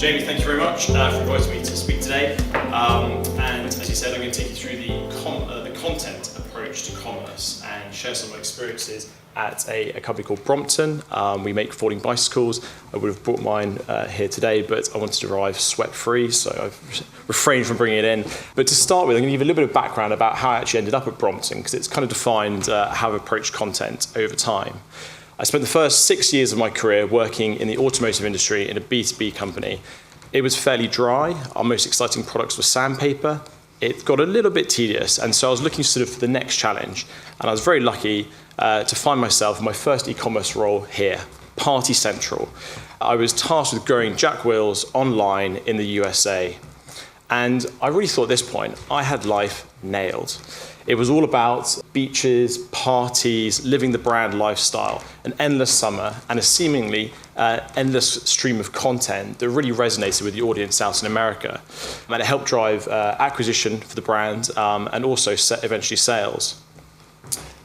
Jamie, thank you very much for inviting me to speak today. And as you said, I'm going to take you through the content approach to commerce and share some of my experiences at a company called Brompton. We make falling bicycles. I would have brought mine here today, but I wanted to arrive sweat-free, so I've refrained from bringing it in. But to start with, I'm going to give a little bit of background about how I actually ended up at Brompton, because it's kind of defined how I've approached content over time. I spent the first 6 years of my career working in the automotive industry in a B2B company. It was fairly dry. Our most exciting products were sandpaper. It got a little bit tedious, and so I was looking sort of for the next challenge. And I was very lucky to find myself in my first e-commerce role here, Party Central. I was tasked with growing Jack Wills online in the USA. And I really thought at this point, I had life nailed. It was all about beaches, parties, living the brand lifestyle, an endless summer, and a seemingly endless stream of content that really resonated with the audience out in America. And it helped drive acquisition for the brand and also eventually sales.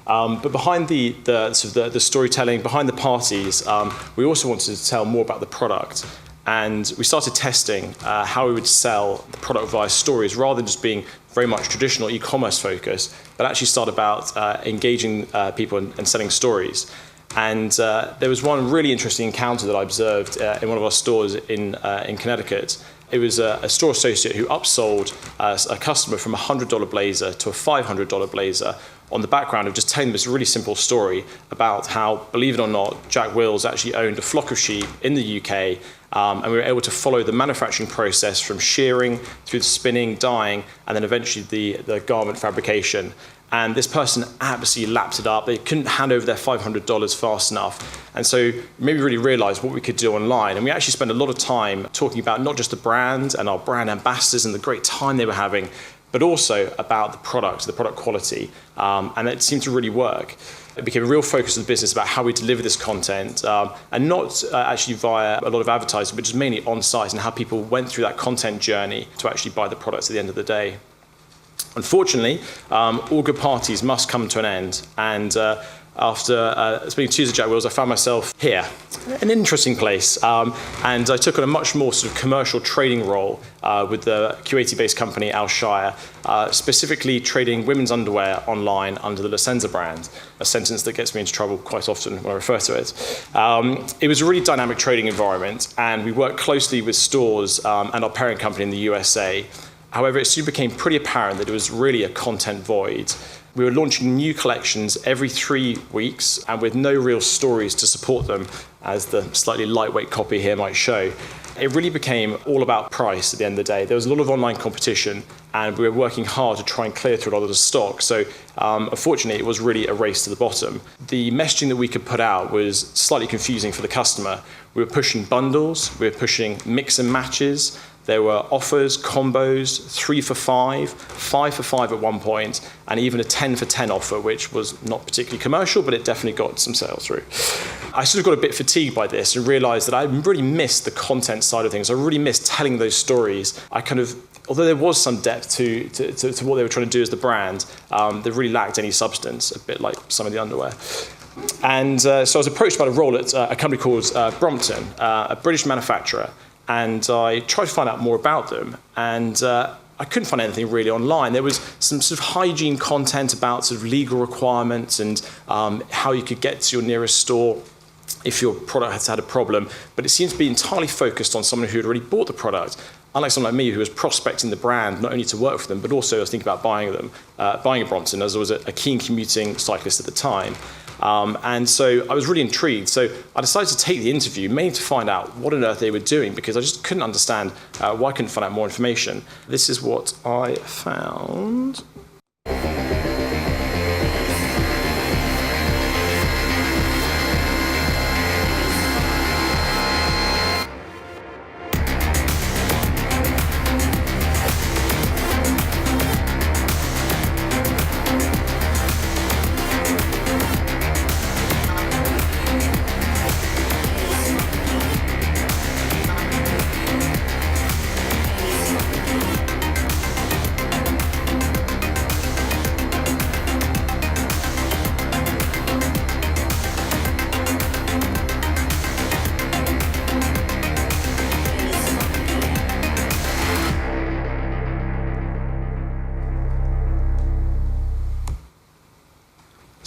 But behind the storytelling, behind the parties, we also wanted to tell more about the product. And we started testing how we would sell the product via stories rather than just being very much traditional e-commerce focus, but actually start about engaging people and selling stories. And there was one really interesting encounter that I observed in one of our stores in Connecticut. It was a store associate who upsold a customer from a $100 blazer to a $500 blazer on the background of just telling them this really simple story about how, believe it or not, Jack Wills actually owned a flock of sheep in the UK, and we were able to follow the manufacturing process from shearing through the spinning, dyeing, and then eventually the garment fabrication. And this person absolutely lapped it up. They couldn't hand over their $500 fast enough. And so maybe really realized what we could do online. And we actually spent a lot of time talking about not just the brand and our brand ambassadors and the great time they were having, but also about the product quality. And it seemed to really work. It became a real focus of the business about how we deliver this content, and not actually via a lot of advertising, but just mainly on site and how people went through that content journey to actually buy the products at the end of the day. Unfortunately, all good parties must come to an end, and after spending 2 years at Jack Wills, I found myself here, an interesting place, and I took on a much more sort of commercial trading role with the Kuwaiti-based company Al Shire, specifically trading women's underwear online under the Senza brand, a sentence that gets me into trouble quite often when I refer to it. It was a really dynamic trading environment, and we worked closely with stores and our parent company in the USA. However, it soon became pretty apparent that it was really a content void. We were launching new collections every 3 weeks and with no real stories to support them, as the slightly lightweight copy here might show. It really became all about price at the end of the day. There was a lot of online competition, and we were working hard to try and clear through a lot of the stock. So unfortunately, it was really a race to the bottom. The messaging that we could put out was slightly confusing for the customer. We were pushing bundles, we were pushing mix and matches. There were offers, combos, 3 for 5, 5 for 5 at one point, and even a 10 for 10 offer, which was not particularly commercial, but it definitely got some sales through. I sort of got a bit fatigued by this and realized that I really missed the content side of things. I really missed telling those stories. Although there was some depth to what they were trying to do as the brand, they really lacked any substance, a bit like some of the underwear. And so I was approached about a role at a company called Brompton, a British manufacturer. And I tried to find out more about them, and I couldn't find anything really online. There was some sort of hygiene content about sort of legal requirements and how you could get to your nearest store if your product had a problem, but it seemed to be entirely focused on someone who had already bought the product, unlike someone like me who was prospecting the brand, not only to work for them, but also I was thinking about buying a Brompton, as I was a keen commuting cyclist at the time. And so I was really intrigued. So I decided to take the interview, mainly to find out what on earth they were doing, because I just couldn't understand why I couldn't find out more information. This is what I found.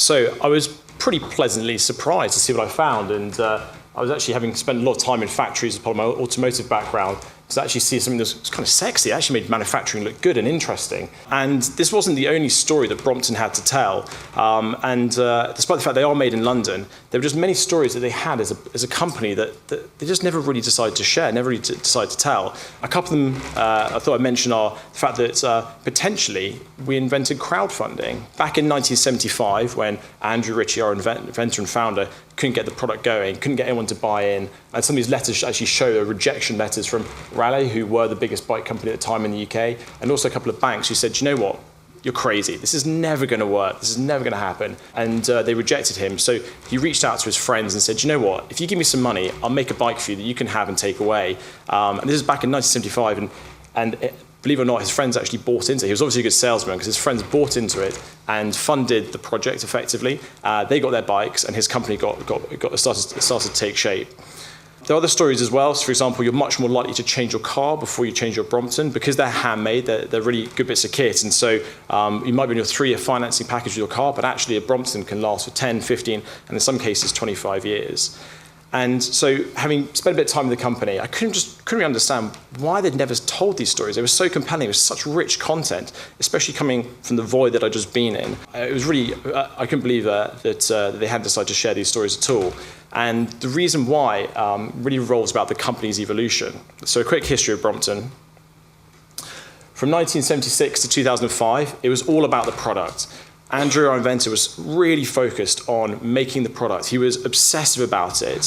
So I was pretty pleasantly surprised to see what I found, and I was actually having spent a lot of time in factories as part of my automotive background to actually see something that was kind of sexy. It actually made manufacturing look good and interesting. And this wasn't the only story that Brompton had to tell. Despite the fact they are made in London, there were just many stories that they had as a company that they just never really decided to share, never really decided to tell. A couple of them I thought I'd mention are the fact that potentially we invented crowdfunding. Back in 1975, when Andrew Ritchie, our inventor and founder, couldn't get the product going, couldn't get anyone to buy in. And some of these letters actually show rejection letters from Raleigh, who were the biggest bike company at the time in the UK, and also a couple of banks who said, you know what, you're crazy. This is never going to work. This is never going to happen. And they rejected him. So he reached out to his friends and said, you know what, if you give me some money, I'll make a bike for you that you can have and take away. And this is back in 1975. Believe it or not, his friends actually bought into it. He was obviously a good salesman because his friends bought into it and funded the project effectively. They got their bikes and his company started to take shape. There are other stories as well. So for example, you're much more likely to change your car before you change your Brompton because they're handmade, they're really good bits of kit. And so you might be in your 3-year financing package with your car, but actually a Brompton can last for 10, 15, and in some cases 25 years. And so having spent a bit of time with the company, I couldn't really understand why they'd never told these stories. They were so compelling. It was such rich content, especially coming from the void that I'd just been in. It was really, I couldn't believe that they hadn't decided to share these stories at all. And the reason why really revolves about the company's evolution. So a quick history of Brompton. From 1976 to 2005, it was all about the product. Andrew, our inventor, was really focused on making the product. He was obsessive about it,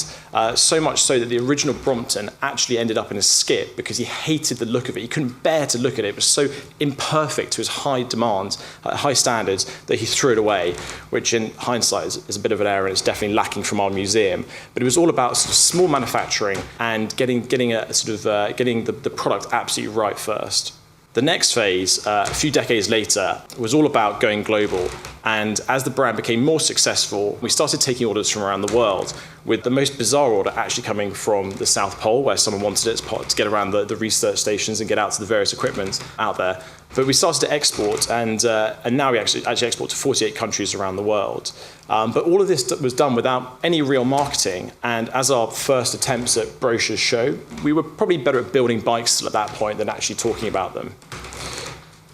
so much so that the original Brompton actually ended up in a skip because he hated the look of it. He couldn't bear to look at it. It was so imperfect to his high demands, high standards, that he threw it away, which in hindsight is a bit of an error and it's definitely lacking from our museum. But it was all about sort of small manufacturing and getting the product absolutely right first. The next phase, a few decades later, was all about going global. And as the brand became more successful, we started taking orders from around the world, with the most bizarre order actually coming from the South Pole, where someone wanted it to get around the research stations and get out to the various equipment out there. But we started to export, and now we actually export to 48 countries around the world. But all of this was done without any real marketing, and as our first attempts at brochures show, we were probably better at building bikes still at that point than actually talking about them.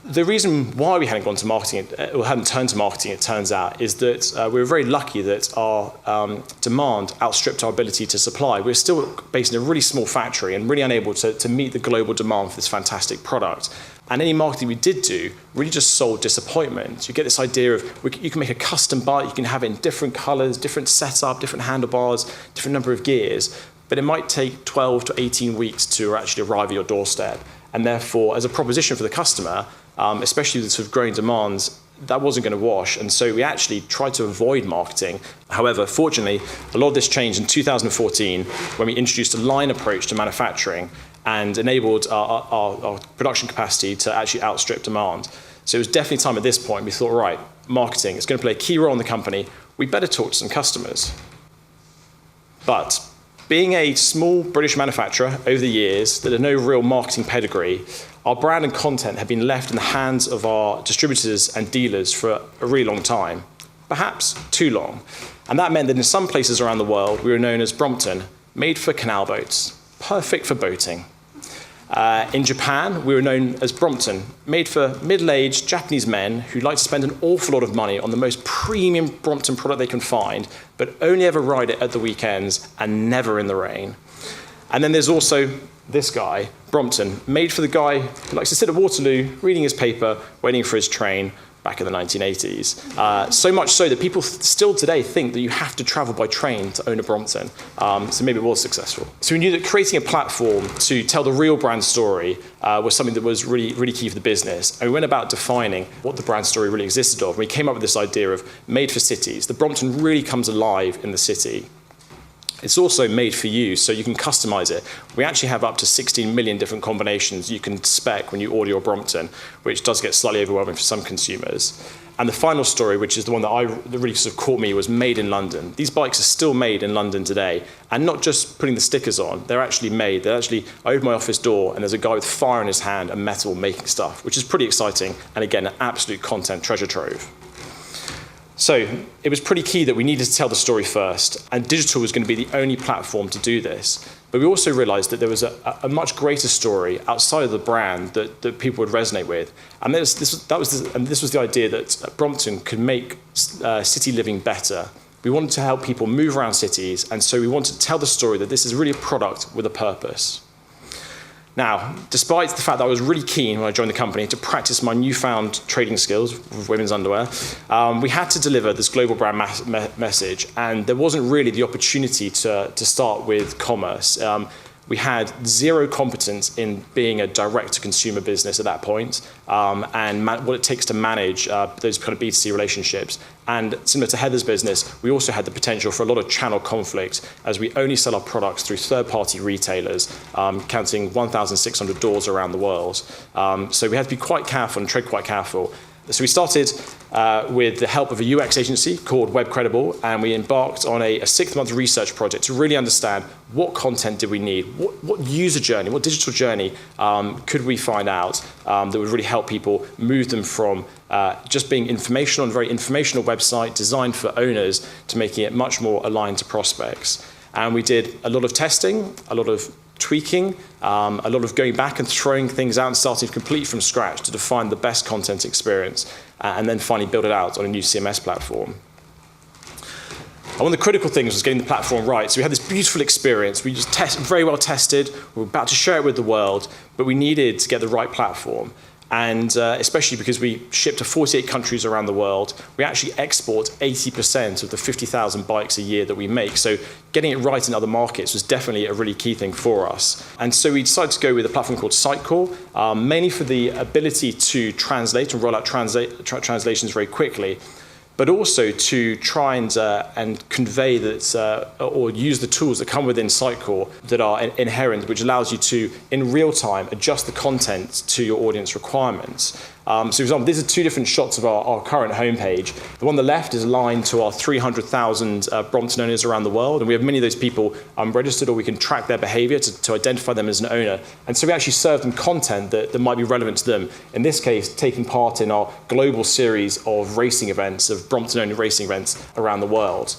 The reason why we hadn't gone to marketing, or hadn't turned to marketing, it turns out, is that we were very lucky that our demand outstripped our ability to supply. We were still based in a really small factory and really unable to meet the global demand for this fantastic product. And any marketing we did do really just sold disappointment. You get this idea of you can make a custom bike, you can have it in different colors, different setup, different handlebars, different number of gears, but it might take 12 to 18 weeks to actually arrive at your doorstep. And therefore, as a proposition for the customer, especially with the sort of growing demands, that wasn't going to wash. And so we actually tried to avoid marketing. However, fortunately, a lot of this changed in 2014 when we introduced a line approach to manufacturing and enabled our production capacity to actually outstrip demand. So it was definitely time at this point we thought, right, marketing is going to play a key role in the company. We better talk to some customers. But being a small British manufacturer over the years that had no real marketing pedigree, our brand and content had been left in the hands of our distributors and dealers for a really long time, perhaps too long. And that meant that in some places around the world, we were known as Brompton, made for canal boats, perfect for boating. In Japan, we were known as Brompton, made for middle-aged Japanese men who like to spend an awful lot of money on the most premium Brompton product they can find, but only ever ride it at the weekends and never in the rain. And then there's also this guy, Brompton, made for the guy who likes to sit at Waterloo, reading his paper, waiting for his train back in the 1980s. So much so that people still today think that you have to travel by train to own a Brompton. So maybe it was successful. So we knew that creating a platform to tell the real brand story was something that was really, really key for the business. And we went about defining what the brand story really existed of. And we came up with this idea of made for cities. The Brompton really comes alive in the city. It's also made for you, so you can customize it. We actually have up to 16 million different combinations you can spec when you order your Brompton, which does get slightly overwhelming for some consumers. And the final story, which is the one that really sort of caught me, was made in London. These bikes are still made in London today, and not just putting the stickers on, they're actually made. I opened my office door, and there's a guy with fire in his hand and metal making stuff, which is pretty exciting, and again, an absolute content treasure trove. So it was pretty key that we needed to tell the story first, and digital was going to be the only platform to do this. But we also realized that there was a much greater story outside of the brand that people would resonate with. And this was the idea that Brompton could make city living better. We wanted to help people move around cities, and so we wanted to tell the story that this is really a product with a purpose. Now, despite the fact that I was really keen when I joined the company to practice my newfound trading skills with women's underwear, we had to deliver this global brand message, and there wasn't really the opportunity to start with commerce. We had zero competence in being a direct-to-consumer business at that point, and what it takes to manage those kind of B2C relationships. And similar to Heather's business, we also had the potential for a lot of channel conflict, as we only sell our products through third-party retailers, counting 1,600 doors around the world. So we had to be quite careful and tread quite careful. So we started with the help of a UX agency called Web Credible, and we embarked on a 6-month research project to really understand what content did we need, what user journey, what digital journey could we find out that would really help people move them from just being informational and a very informational website designed for owners to making it much more aligned to prospects. And we did a lot of testing, a lot of tweaking, a lot of going back and throwing things out and starting completely from scratch to define the best content experience, and then finally build it out on a new CMS platform. And one of the critical things was getting the platform right. So we had this beautiful experience. We just very well tested. We were about to share it with the world, but we needed to get the right platform. And especially because we ship to 48 countries around the world, we actually export 80% of the 50,000 bikes a year that we make. So getting it right in other markets was definitely a really key thing for us. And so we decided to go with a platform called Sitecore, mainly for the ability to translate and roll out translations very quickly, but also to try and convey that, or use the tools that come within Sitecore that are inherent, which allows you to, in real time, adjust the content to your audience requirements. So for example, these are two different shots of our current homepage. The one on the left is aligned to our 300,000 Brompton owners around the world, and we have many of those people registered, or we can track their behavior to identify them as an owner. And so we actually serve them content that might be relevant to them. In this case, taking part in our global series of racing events, of Brompton-owned racing events around the world.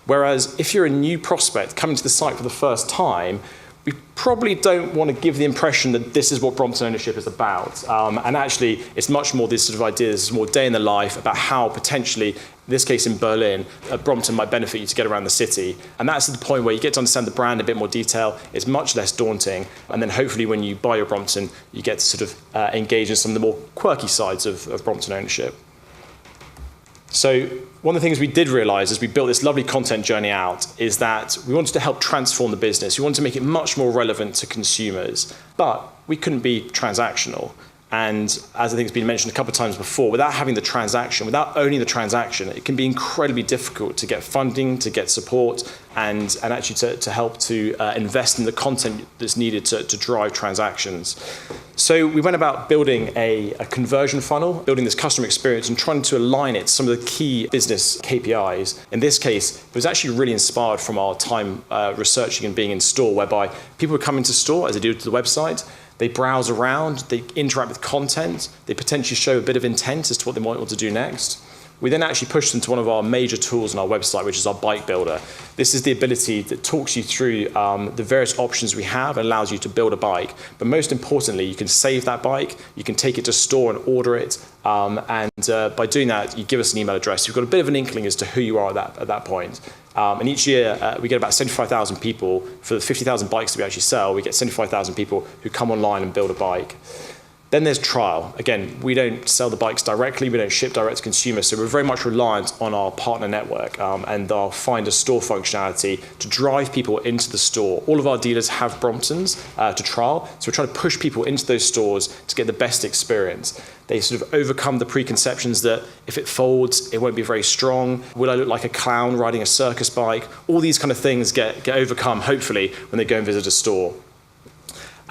Whereas if you're a new prospect coming to the site for the first time, we probably don't want to give the impression that this is what Brompton ownership is about. And actually, it's much more this sort of idea, this is more day in the life about how potentially, in this case in Berlin, Brompton might benefit you to get around the city. And that's the point where you get to understand the brand in a bit more detail. It's much less daunting. And then hopefully when you buy your Brompton, you get to sort of engage in some of the more quirky sides of Brompton ownership. So one of the things we did realize as we built this lovely content journey out is that we wanted to help transform the business. We wanted to make it much more relevant to consumers, but we couldn't be transactional. And as I think has been mentioned a couple of times before, without having the transaction, without owning the transaction, it can be incredibly difficult to get funding, to get support, and actually to help to invest in the content that's needed to drive transactions. So we went about building a conversion funnel, building this customer experience and trying to align it to some of the key business KPIs. In this case, it was actually really inspired from our time researching and being in store, whereby people would come into store as they do to the website. They browse around, they interact with content, they potentially show a bit of intent as to what they might want to do next. We then actually pushed them to one of our major tools on our website, which is our bike builder. This is the ability that talks you through the various options we have and allows you to build a bike. But most importantly, you can save that bike, you can take it to store and order it, and by doing that, you give us an email address. You've got a bit of an inkling as to who you are at that point. And each year, we get about 75,000 people. For the 50,000 bikes that we actually sell, we get 75,000 people who come online and build a bike. Then there's trial. Again, we don't sell the bikes directly, we don't ship direct to consumers, so we're very much reliant on our partner network and our find a store functionality to drive people into the store. All of our dealers have Bromptons to trial, so we're trying to push people into those stores to get the best experience. They sort of overcome the preconceptions that if it folds, it won't be very strong. Will I look like a clown riding a circus bike? All these kind of things get overcome, hopefully, when they go and visit a store.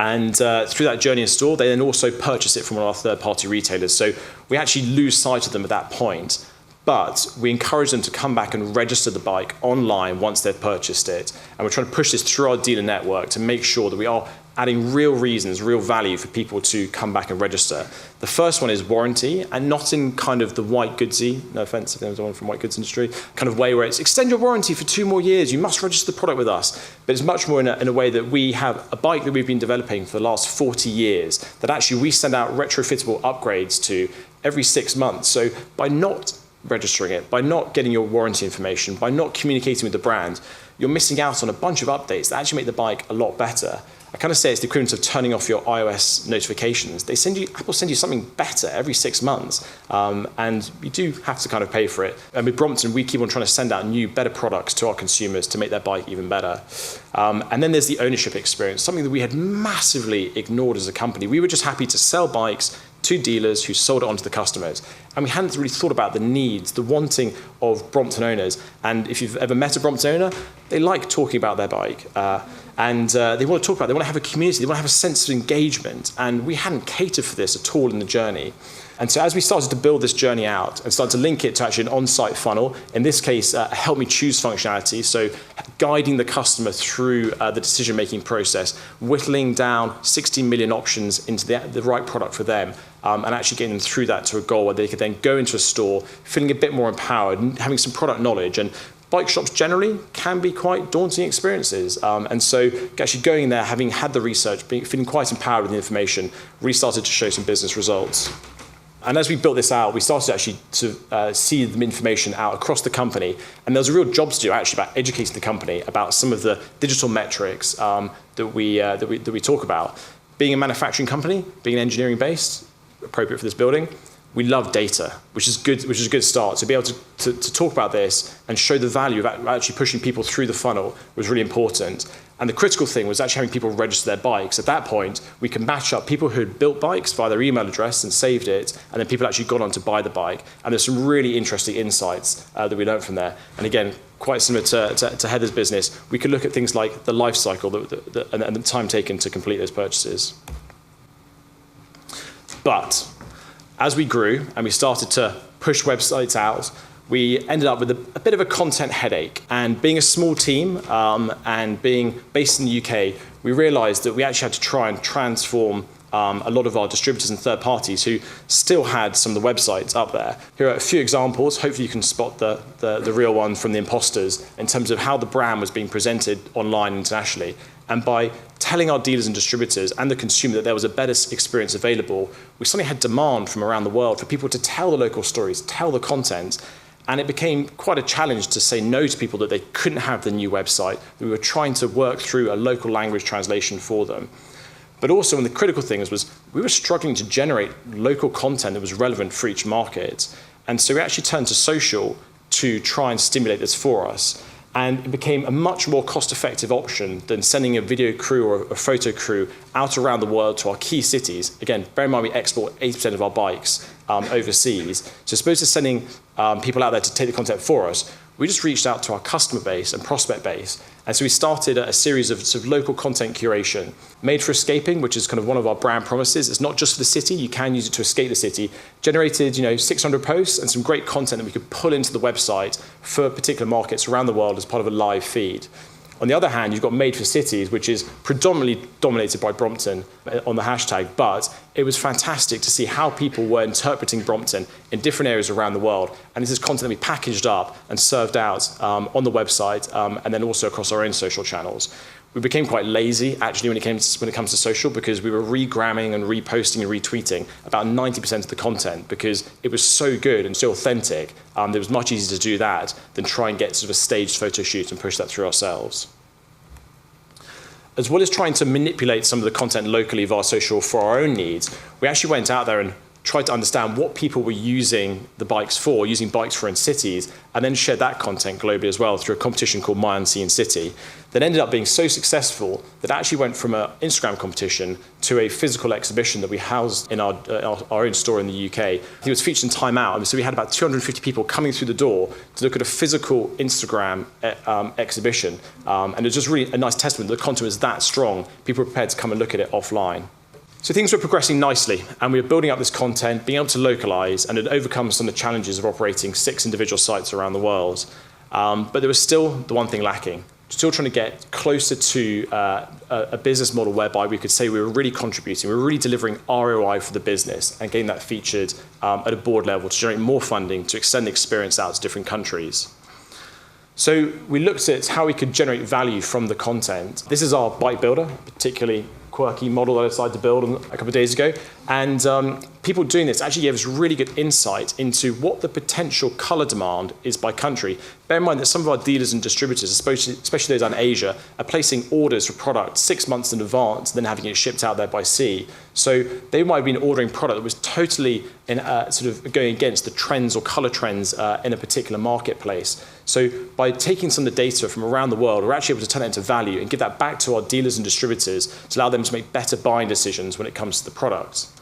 And through that journey in store, they then also purchase it from one of our third-party retailers. So we actually lose sight of them at that point. But we encourage them to come back and register the bike online once they've purchased it. And we're trying to push this through our dealer network to make sure that we are adding real reasons, real value for people to come back and register. The first one is warranty, and not in kind of the white goodsy, no offense if there's anyone from white goods industry, kind of way where it's extend your warranty for 2 more years, you must register the product with us. But it's much more in a way that we have a bike that we've been developing for the last 40 years, that actually we send out retrofittable upgrades to every 6 months. So by not registering it, by not getting your warranty information, by not communicating with the brand, you're missing out on a bunch of updates that actually make the bike a lot better. I kind of say it's the equivalent of turning off your iOS notifications. Apple send you something better every 6 months, and you do have to kind of pay for it. And with Brompton, we keep on trying to send out new, better products to our consumers to make their bike even better. And then there's the ownership experience, something that we had massively ignored as a company. We were just happy to sell bikes to dealers who sold it on to the customers. And we hadn't really thought about the needs, the wanting of Brompton owners. And if you've ever met a Brompton owner, they like talking about their bike. And they want to talk about it, they want to have a community, they want to have a sense of engagement. And we hadn't catered for this at all in the journey. And so as we started to build this journey out and started to link it to actually an on-site funnel, in this case, help me choose functionality, so guiding the customer through the decision-making process, whittling down 16 million options into the right product for them, and actually getting them through that to a goal where they could then go into a store, feeling a bit more empowered, and having some product knowledge. And bike shops generally can be quite daunting experiences. And so actually going in there, having had the research, feeling quite empowered with the information, really started to show some business results. And as we built this out, we started actually to see the information out across the company. And there was a real job to do actually about educating the company about some of the digital metrics that we talk about. Being a manufacturing company, being engineering based, appropriate for this building, we love data, which is good, which is a good start. To be able to talk about this and show the value of actually pushing people through the funnel was really important. And the critical thing was actually having people register their bikes. At that point, we can match up people who had built bikes via their email address and saved it, and then people actually got on to buy the bike. And there's some really interesting insights that we learned from there. And again, quite similar to Heather's business, we could look at things like the life cycle and the time taken to complete those purchases. But as we grew and we started to push websites out, we ended up with a bit of a content headache. And being a small team and being based in the UK, we realized that we actually had to try and transform a lot of our distributors and third parties who still had some of the websites up there. Here are a few examples. Hopefully you can spot the real one from the imposters in terms of how the brand was being presented online internationally. And by telling our dealers and distributors and the consumer that there was a better experience available, we suddenly had demand from around the world for people to tell the local stories, tell the content. And it became quite a challenge to say no to people that they couldn't have the new website. We were trying to work through a local language translation for them. But also, one of the critical things was we were struggling to generate local content that was relevant for each market. And so we actually turned to social to try and stimulate this for us. And it became a much more cost-effective option than sending a video crew or a photo crew out around the world to our key cities. Again, bear in mind we export 80% of our bikes overseas. So as opposed to sending people out there to take the content for us, we just reached out to our customer base and prospect base. And so we started a series of sort of local content curation. Made for Escaping, which is kind of one of our brand promises. It's not just for the city, you can use it to escape the city. Generated 600 posts and some great content that we could pull into the website for particular markets around the world as part of a live feed. On the other hand, you've got Made for Cities, which is predominantly dominated by Brompton on the hashtag, but it was fantastic to see how people were interpreting Brompton in different areas around the world. And this is content that we packaged up and served out on the website and then also across our own social channels. We became quite lazy, actually, when it comes to social, because we were regramming and reposting and retweeting about 90% of the content because it was so good and so authentic. It was much easier to do that than try and get sort of a staged photo shoot and push that through ourselves. As well as trying to manipulate some of the content locally via social for our own needs, we actually went out there and tried to understand what people were using the bikes for, using bikes for in cities, and then shared that content globally as well through a competition called My Unseen City that ended up being so successful that actually went from an Instagram competition to a physical exhibition that we housed in our own store in the UK. It was featured in Time Out, and so we had about 250 people coming through the door to look at a physical Instagram exhibition, and it was just really a nice testament that the content was that strong, people were prepared to come and look at it offline. So things were progressing nicely, and we were building up this content, being able to localize, and had overcome some of the challenges of operating 6 individual sites around the world. But there was still the one thing lacking. still trying to get closer to a business model whereby we could say we were really contributing, we were really delivering ROI for the business and getting that featured at a board level to generate more funding to extend the experience out to different countries. So we looked at how we could generate value from the content. This is our bike builder, particularly quirky model that I decided to build a couple of days ago. And people doing this actually gave us really good insight into what the potential color demand is by country. Bear in mind that some of our dealers and distributors, especially those out in Asia, are placing orders for product 6 months in advance, then having it shipped out there by sea. So they might have been ordering product that was totally sort of going against the trends or color trends in a particular marketplace. So by taking some of the data from around the world, we're actually able to turn it into value and give that back to our dealers and distributors to allow them to make better buying decisions when it comes to the products.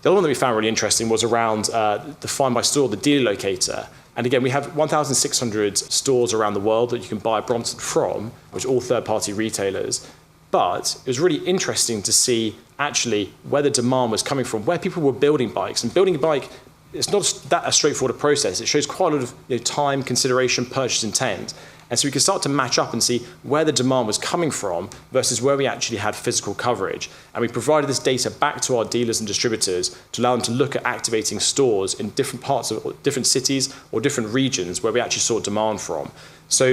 The other one that we found really interesting was around the Find by Store, the dealer locator. And again, we have 1,600 stores around the world that you can buy Brompton from, which are all third-party retailers. But it was really interesting to see actually where the demand was coming from, where people were building bikes. And building a bike, it's not that a straightforward process. It shows quite a lot of time, consideration, purchase intent. And so we could start to match up and see where the demand was coming from versus where we actually had physical coverage. And we provided this data back to our dealers and distributors to allow them to look at activating stores in different parts of different cities or different regions where we actually saw demand from. So,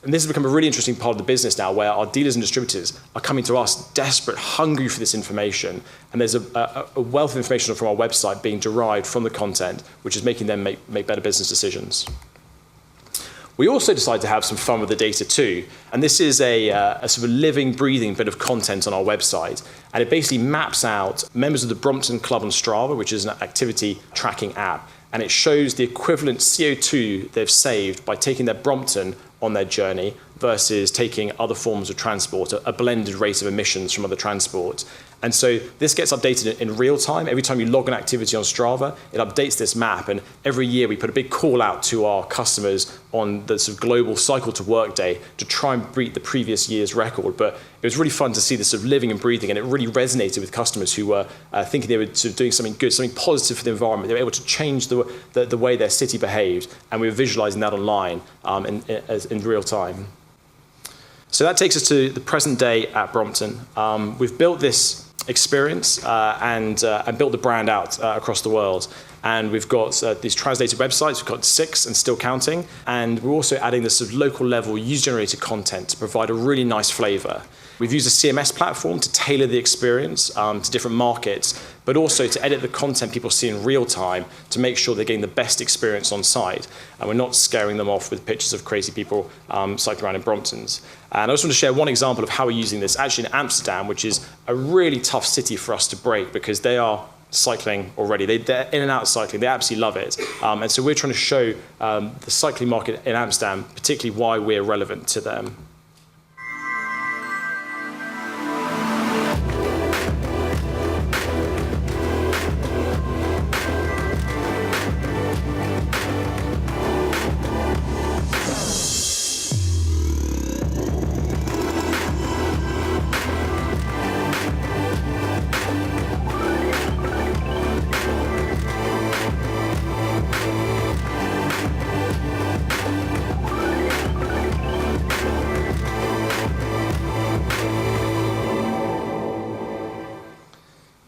and this has become a really interesting part of the business now, where our dealers and distributors are coming to us desperate, hungry for this information. And there's a wealth of information from our website being derived from the content, which is making them make better business decisions. We also decided to have some fun with the data too. And this is a sort of living, breathing bit of content on our website. And it basically maps out members of the Brompton Club on Strava, which is an activity tracking app. And it shows the equivalent CO2 they've saved by taking their Brompton on their journey versus taking other forms of transport, a blended rate of emissions from other transport. And so this gets updated in real time. Every time you log an activity on Strava, it updates this map. And every year we put a big call out to our customers on the sort of global cycle to work day to try and beat the previous year's record. But it was really fun to see this sort of living and breathing, and it really resonated with customers who were thinking they were sort of doing something good, something positive for the environment. They were able to change the way their city behaved, and we were visualizing that online in real time. So that takes us to the present day at Brompton. We've built this experience and built the brand out across the world. And we've got these translated websites, we've got 6 and still counting. And we're also adding this sort of local level user-generated content to provide a really nice flavor. We've used a CMS platform to tailor the experience to different markets, but also to edit the content people see in real time to make sure they're getting the best experience on site. And we're not scaring them off with pictures of crazy people cycling around in Bromptons. And I just want to share one example of how we're using this actually in Amsterdam, which is a really tough city for us to break because they are cycling already. They're in and out cycling. They absolutely love it. And so we're trying to show the cycling market in Amsterdam, particularly why we're relevant to them.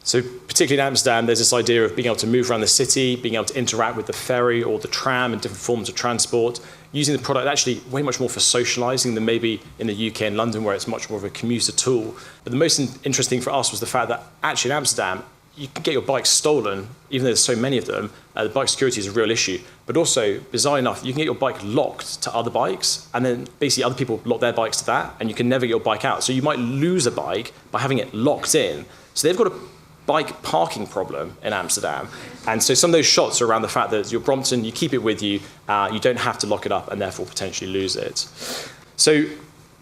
So particularly in Amsterdam, there's this idea of being able to move around the city, being able to interact with the ferry or the tram and different forms of transport, using the product actually way much more for socializing than maybe in the UK and London, where it's much more of a commuter tool. But the most interesting for us was the fact that actually in Amsterdam, you can get your bike stolen, even though there's so many of them. The bike security is a real issue. But also, bizarre enough, you can get your bike locked to other bikes, and then basically other people lock their bikes to that, and you can never get your bike out. So you might lose a bike by having it locked in. So they've got a bike parking problem in Amsterdam. And so some of those shots are around the fact that your Brompton, you keep it with you, you don't have to lock it up and therefore potentially lose it. So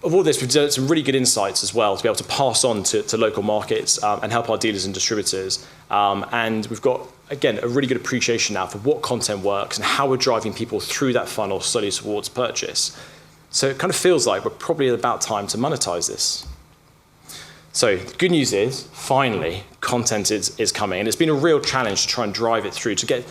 of all this, we've developed some really good insights as well to be able to pass on to local markets and help our dealers and distributors. And we've got, again, a really good appreciation now for what content works and how we're driving people through that funnel slowly towards purchase. So it kind of feels like we're probably about time to monetize this. So the good news is, finally, content is coming, and it's been a real challenge to try and drive it through, to get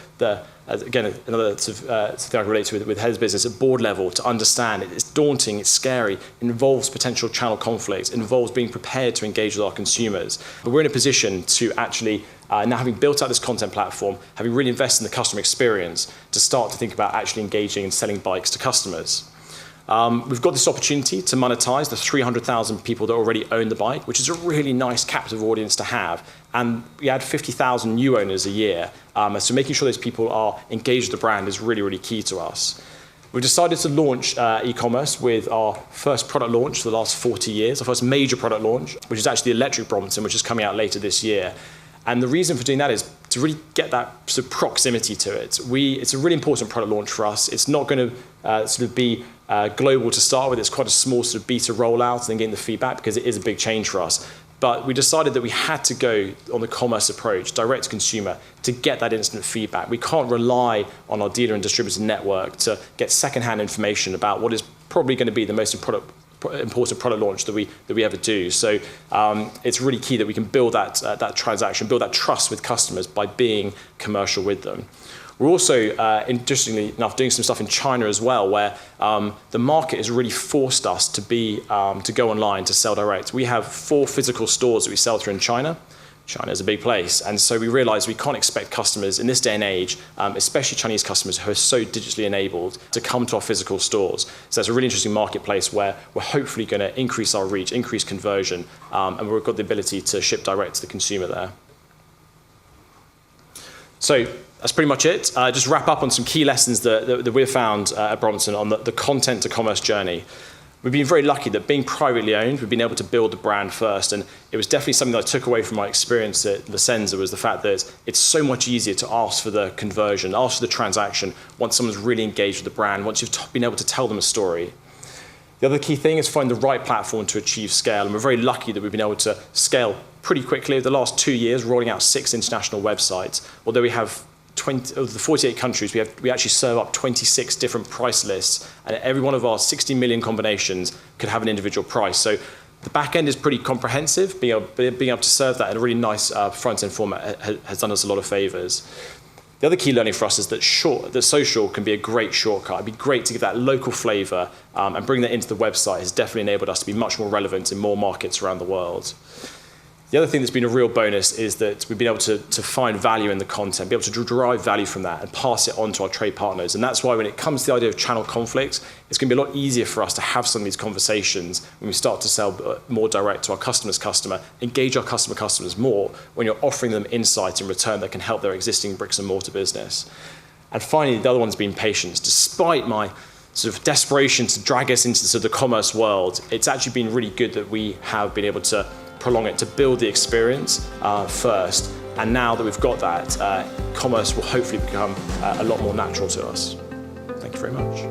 again, another sort of thing I can relate to with heads of business at board level, to understand it. It's daunting, it's scary, it involves potential channel conflicts, it involves being prepared to engage with our consumers. But we're in a position to actually, now having built out this content platform, having really invested in the customer experience, to start to think about actually engaging and selling bikes to customers. We've got this opportunity to monetize the 300,000 people that already own the bike, which is a really nice captive audience to have. And we add 50,000 new owners a year. So making sure those people are engaged with the brand is really, really key to us. We've decided to launch e-commerce with our first product launch for the last 40 years, our first major product launch, which is actually the electric Brompton, which is coming out later this year. And the reason for doing that is to really get that sort of proximity to it. It's a really important product launch for us. It's not going to sort of be global to start with. It's quite a small sort of beta rollout and then getting the feedback, because it is a big change for us. But we decided that we had to go on the commerce approach, direct to consumer, to get that instant feedback. We can't rely on our dealer and distributor network to get secondhand information about what is probably going to be the most important product launch that we ever do. So it's really key that we can build that transaction, build that trust with customers by being commercial with them. We're also, interestingly enough, doing some stuff in China as well, where the market has really forced us to go online, to sell direct. We have 4 physical stores that we sell through in China. China is a big place, and so we realized we can't expect customers in this day and age, especially Chinese customers who are so digitally enabled, to come to our physical stores. So it's a really interesting marketplace where we're hopefully going to increase our reach, increase conversion, and we've got the ability to ship direct to the consumer there. So that's pretty much it. Just wrap up on some key lessons that we've found at Brompton on the content to commerce journey. We've been very lucky that being privately owned, we've been able to build the brand first, and it was definitely something that I took away from my experience at the Senza, was the fact that it's so much easier to ask for the conversion, ask for the transaction, once someone's really engaged with the brand, once you've been able to tell them a story. The other key thing is find the right platform to achieve scale, and we're very lucky that we've been able to scale pretty quickly. Over the last 2 years, rolling out 6 international websites, although we have of the 48 countries, we actually serve up 26 different price lists, and every one of our 60 million combinations could have an individual price. So the back end is pretty comprehensive. Being able to serve that in a really nice front end format has done us a lot of favors. The other key learning for us is that social can be a great shortcut. It'd be great to give that local flavor and bring that into the website. Has definitely enabled us to be much more relevant in more markets around the world. The other thing that's been a real bonus is that we've been able to find value in the content, be able to derive value from that and pass it on to our trade partners. And that's why when it comes to the idea of channel conflicts, it's going to be a lot easier for us to have some of these conversations when we start to sell more direct to our customer's customer, engage our customers more when you're offering them insight in return that can help their existing bricks and mortar business. And finally, the other one's been patience. Despite my sort of desperation to drag us into sort of the commerce world, it's actually been really good that we have been able to prolong it, to build the experience first. And now that we've got that, commerce will hopefully become a lot more natural to us. Thank you very much.